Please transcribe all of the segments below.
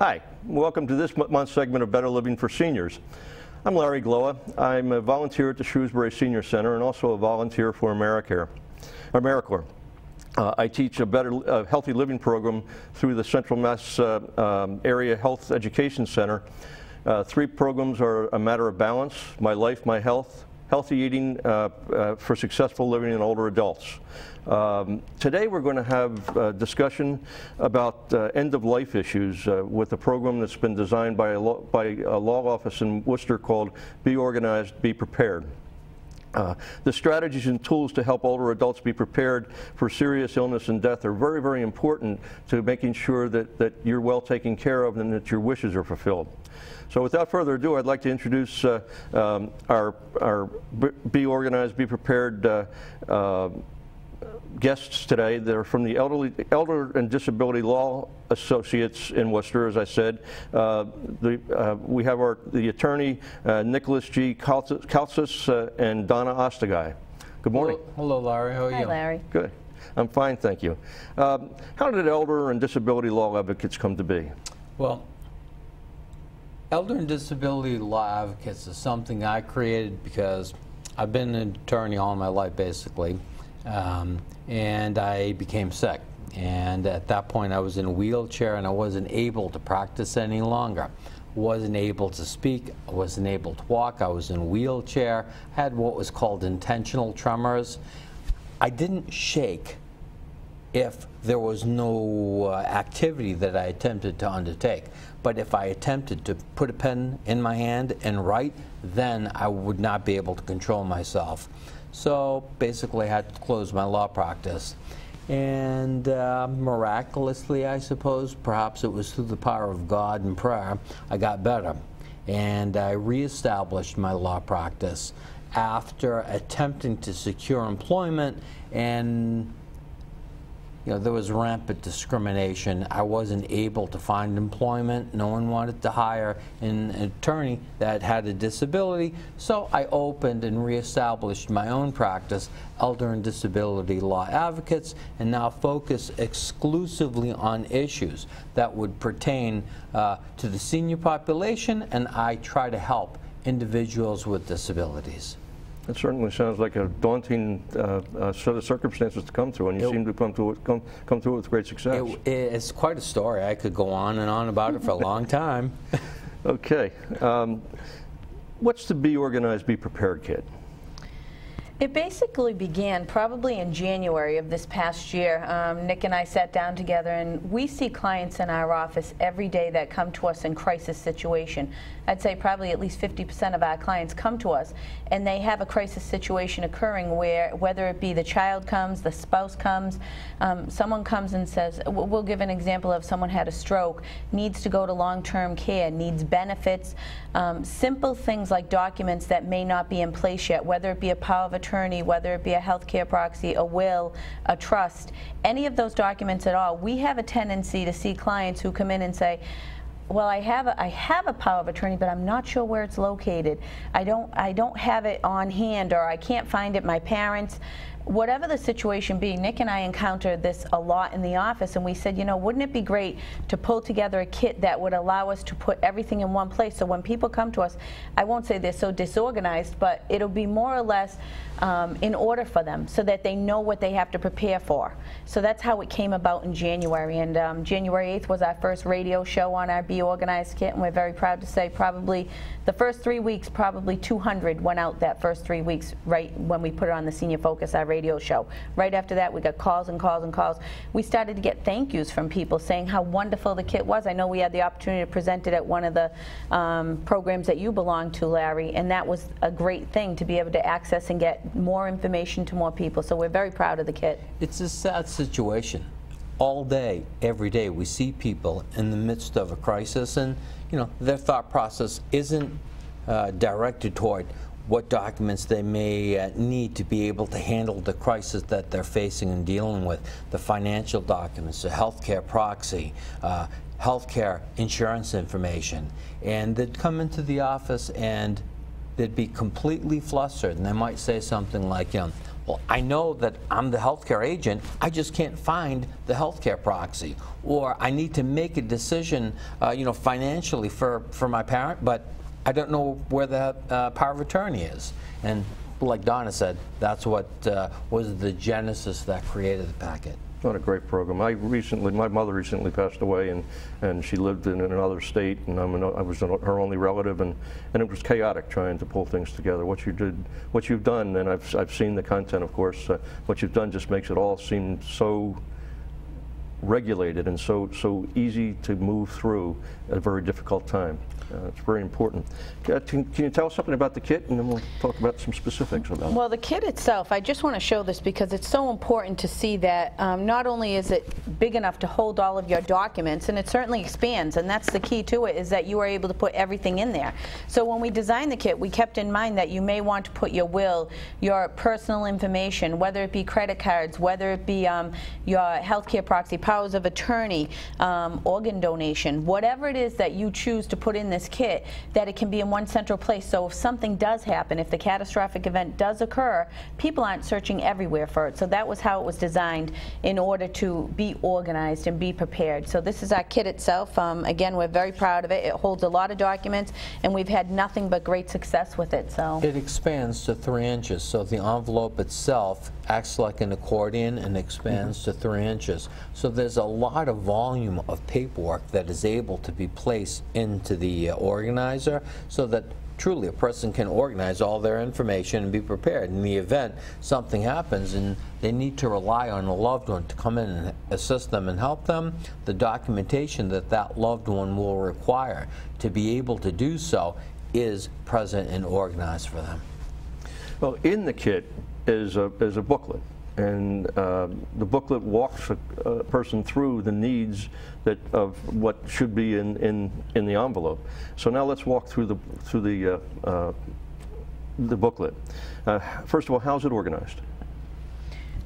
Hi, welcome to this month's segment of Better Living for Seniors. I'm Larry Gloa. I'm a volunteer at the Shrewsbury Senior Center and also a volunteer for AmeriCorps. I teach a healthy living program through the Central Mass Area Health Education Center. 3 programs are A Matter of Balance, My Life, My Health, Healthy Eating for Successful Living in Older Adults. Today we're going to have a discussion about end-of-life issues with a program that's been designed by a law office in Worcester called Be Organized, Be Prepared. The strategies and tools to help older adults be prepared for serious illness and death are very, very important to making sure that you're well taken care of and that your wishes are fulfilled. So without further ado, I'd like to introduce our Be Organized, Be Prepared guests today. They're from the Elder and Disability Law Associates in Worcester, as I said. We have the attorney, Nicholas G. Kaltsis and Donna Ostagai. Good morning. Hello, Larry. How are you? Hi, Larry. Good. I'm fine, thank you. How did elder and disability law advocates come to be? Well, Elder and Disability Law Advocates is something I created because I've been an attorney all my life, basically. And I became sick, and at that point I was in a wheelchair and I wasn't able to practice any longer. Wasn't able to speak, I wasn't able to walk, I was in a wheelchair, had what was called intentional tremors. I didn't shake if there was no activity that I attempted to undertake. But if I attempted to put a pen in my hand and write, then I would not be able to control myself. So basically I had to close my law practice. And miraculously, I suppose, perhaps it was through the power of God and prayer, I got better. And I reestablished my law practice after attempting to secure employment, and there was rampant discrimination. I wasn't able to find employment. No one wanted to hire an attorney that had a disability. So I opened and reestablished my own practice, Elder and Disability Law Advocates, and now focus exclusively on issues that would pertain to the senior population, and I try to help individuals with disabilities. It certainly sounds like a daunting set of circumstances to come through, and you seem to come through it with great success. It's quite a story. I could go on and on about it for a long time. Okay. What's the Be Organized, Be Prepared kit? It basically began probably in January of this past year. Nick and I sat down together, and we see clients in our office every day that come to us in crisis situation. I'd say probably at least 50% of our clients come to us and they have a crisis situation occurring where, whether it be the child comes, the spouse comes, someone comes and says, we'll give an example of someone had a stroke, needs to go to long-term care, needs benefits, simple things like documents that may not be in place yet, whether it be a power of attorney, whether it be a healthcare proxy, a will, a trust, any of those documents at all. We have a tendency to see clients who come in and say, well, I have a power of attorney, but I'm not sure where it's located. I don't have it on hand, or I can't find it. My parents, whatever the situation be. Nick and I encountered this a lot in the office, and we said, wouldn't it be great to pull together a kit that would allow us to put everything in one place, so when people come to us, I won't say they're so disorganized, but it'll be more or less in order for them, so that they know what they have to prepare for. So that's how it came about in January, and January 8th was our first radio show on our Be Organized kit, and we're very proud to say probably the first 3 weeks, probably 200 went out that first 3 weeks, right when we put it on the Senior Focus, our radio show. Right after that, we got calls and calls and calls. We started to get thank yous from people saying how wonderful the kit was. I know we had the opportunity to present it at one of the programs that you belong to, Larry, and that was a great thing to be able to access and get more information to more people. So we're very proud of the kit. It's a sad situation. All day, every day, we see people in the midst of a crisis, and their thought process isn't directed toward what documents they may need to be able to handle the crisis that they're facing and dealing with. The financial documents, the healthcare proxy, healthcare insurance information. And they'd come into the office and they'd be completely flustered, and they might say something like, well, well, I know that I'm the healthcare agent, I just can't find the healthcare proxy. Or I need to make a decision, you know, financially for my parent, but I don't know where the power of attorney is. And like Donna said, that's what was the genesis that created the packet. What a great program. My mother recently passed away, and she lived in another state, and I was her only relative, and it was chaotic trying to pull things together. What you've done, and I've seen the content, of course. What you've done just makes it all seem so regulated and so easy to move through at a very difficult time. It's very important. Can you tell us something about the kit, and then we'll talk about some specifics about it? Well, the kit itself, I just want to show this because it's so important to see that not only is it big enough to hold all of your documents, and it certainly expands, and that's the key to it, is that you are able to put everything in there. So when we designed the kit, we kept in mind that you may want to put your will, your personal information, whether it be credit cards, whether it be your healthcare proxy, powers of attorney, organ donation, whatever it is that you choose to put in this kit, that it can be in one central place. So if something does happen, if the catastrophic event does occur, people aren't searching everywhere for it. So that was how it was designed, in order to be organized and be prepared. So this is our kit itself. Again, we're very proud of it. It holds a lot of documents, and we've had nothing but great success with it. So it expands to 3 inches, so the envelope itself acts like an accordion and expands to 3 inches. So there's a lot of volume of paperwork that is able to be placed into the organizer, so that truly a person can organize all their information and be prepared in the event something happens and they need to rely on a loved one to come in and assist them and help them. The documentation that that loved one will require to be able to do so is present and organized for them. Well, in the kit is a booklet, and the booklet walks a person through the needs of what should be in the envelope. So now let's walk through the booklet. First of all, how's it organized?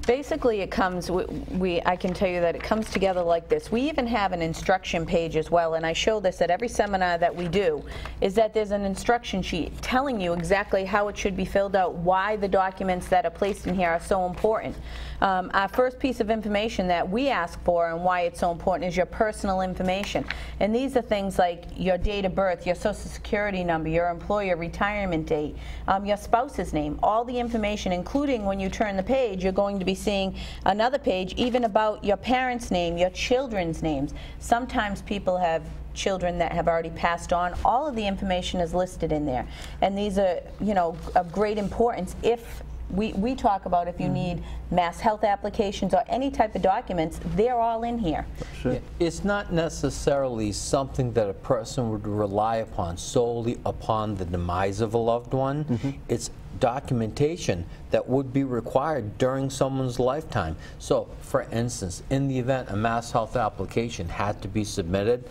Basically, it comes, I can tell you that it comes together like this. We even have an instruction page as well, and I show this at every seminar that we do, is that there's an instruction sheet telling you exactly how it should be filled out, why the documents that are placed in here are so important. Our first piece of information that we ask for, and why it's so important, is your personal information. And these are things like your date of birth, your social security number, your employer retirement date, your spouse's name, all the information, including when you turn the page, you're going to be seeing another page even about your parents' name, your children's names. Sometimes people have children that have already passed on. All of the information is listed in there. And these are, you know, of great importance if we talk about if you need mass health applications or any type of documents, they're all in here. Sure. It's not necessarily something that a person would rely upon solely upon the demise of a loved one. It's documentation that would be required during someone's lifetime. So, for instance, in the event a mass health application had to be submitted,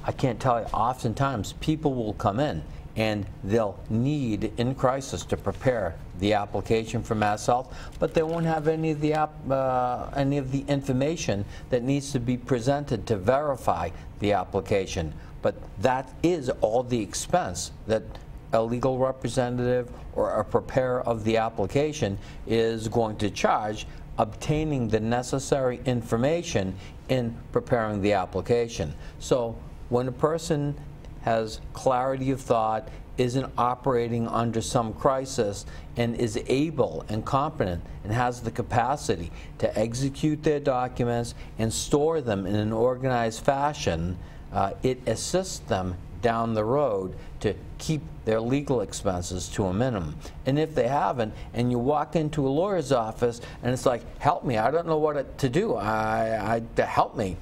I can't tell you, oftentimes people will come in and they'll need, in crisis, to prepare the application for mass health, but they won't have any of the information that needs to be presented to verify the application. But that is all the expense that a legal representative or a preparer of the application is going to charge, obtaining the necessary information in preparing the application. So when a person has clarity of thought, isn't operating under some crisis, and is able and competent and has the capacity to execute their documents and store them in an organized fashion, it assists them down the road to keep their legal expenses to a minimum. And if they haven't, and you walk into a lawyer's office and it's like, help me, I don't know what to do, help me,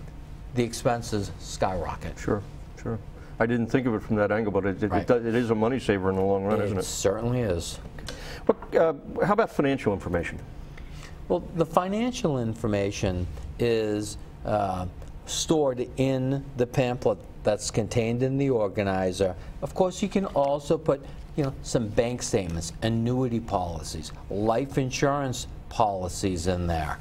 the expenses skyrocket. Sure, sure. I didn't think of it from that angle, but it is a money saver in the long run, isn't it? It certainly is. How about financial information? Well, the financial information is stored in the pamphlet that's contained in the organizer. Of course, you can also put, some bank statements, annuity policies, life insurance policies in there.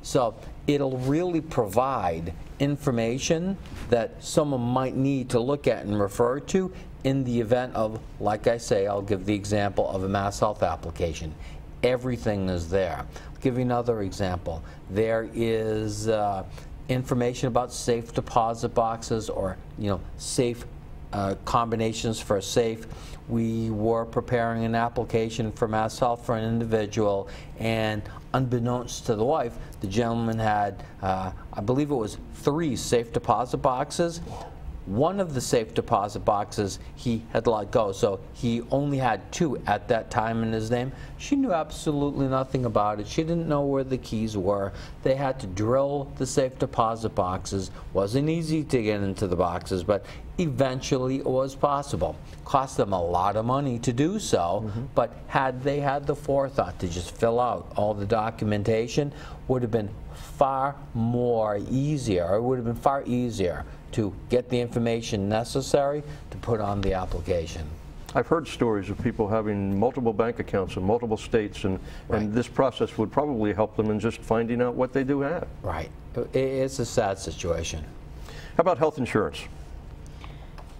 So it'll really provide information that someone might need to look at and refer to in the event of, like I say, I'll give the example of a mass health application. everything is there. I'll give you another example. There is information about safe deposit boxes, or safe combinations for a safe. We were preparing an application for MassHealth for an individual, and unbeknownst to the wife, the gentleman had, I believe it was 3 safe deposit boxes. One of the safe deposit boxes he had let go, so he only had 2 at that time in his name. She knew absolutely nothing about it. She didn't know where the keys were. They had to drill the safe deposit boxes. Wasn't easy to get into the boxes, but eventually it was possible. Cost them a lot of money to do so, but had they had the forethought to just fill out all the documentation, would have been far more easier, or would have been far easier to get the information necessary to put on the application. I've heard stories of people having multiple bank accounts in multiple states, and this process would probably help them in just finding out what they do have. Right. It's a sad situation. How about health insurance?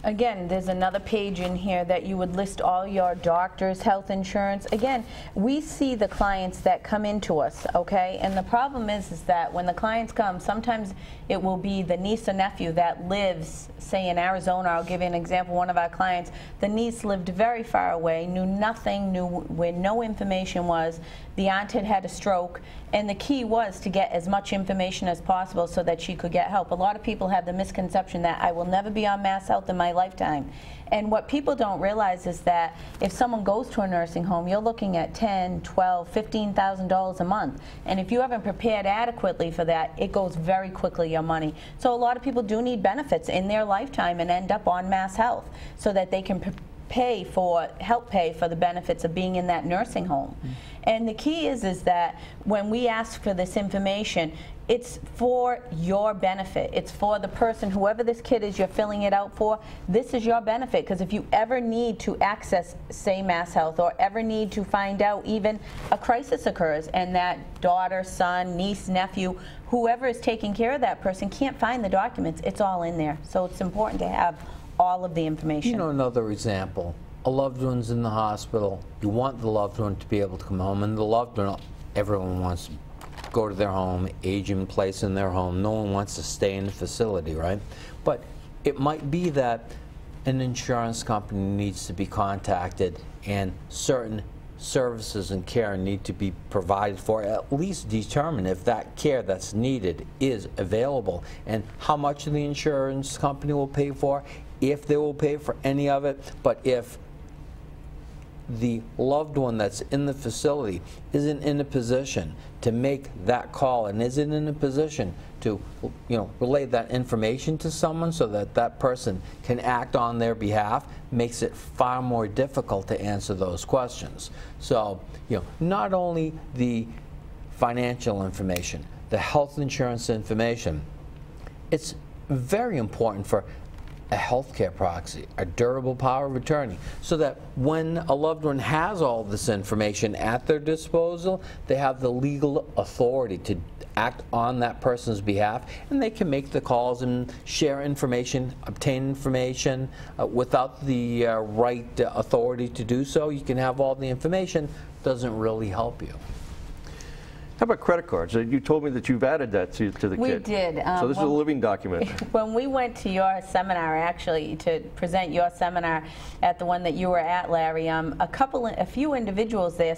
Again, there's another page in here that you would list all your doctor's health insurance. Again, we see the clients that come into us, okay? And the problem is that when the clients come, sometimes it will be the niece or nephew that lives, say in Arizona. I'll give you an example. One of our clients, the niece lived very far away, knew nothing, knew where no information was. The aunt had had a stroke, and the key was to get as much information as possible so that she could get help. A lot of people have the misconception that I will never be on MassHealth in my lifetime. And what people don't realize is that if someone goes to a nursing home, you're looking at $10,000, $12,000, $15,000 a month. And if you haven't prepared adequately for that, it goes very quickly, your money. So a lot of people do need benefits in their lifetime and end up on MassHealth so that they can help pay for the benefits of being in that nursing home. And the key is that when we ask for this information, it's for your benefit. It's for the person, whoever this kid is you're filling it out for, this is your benefit. Because if you ever need to access, say, MassHealth, or ever need to find out even a crisis occurs and that daughter, son, niece, nephew, whoever is taking care of that person can't find the documents, it's all in there. So it's important to have all of the information. Another example. A loved one's in the hospital. You want the loved one to be able to come home, and the loved one, everyone wants to go to their home, age in place in their home. No one wants to stay in the facility, right? But it might be that an insurance company needs to be contacted, and certain services and care need to be provided for, at least determine if that care that's needed is available and how much the insurance company will pay for, if they will pay for any of it. But if the loved one that's in the facility isn't in a position to make that call and isn't in a position to relay that information to someone so that that person can act on their behalf, makes it far more difficult to answer those questions. So not only the financial information, the health insurance information, it's very important for a healthcare proxy, a durable power of attorney, so that when a loved one has all this information at their disposal, they have the legal authority to act on that person's behalf, and they can make the calls and share information, obtain information without the right authority to do so. You can have all the information, doesn't really help you. How about credit cards? You told me that you've added that to the kit. We did. So this is a living document. When we went to your seminar, actually, to present your seminar at the one that you were at, Larry, a few individuals there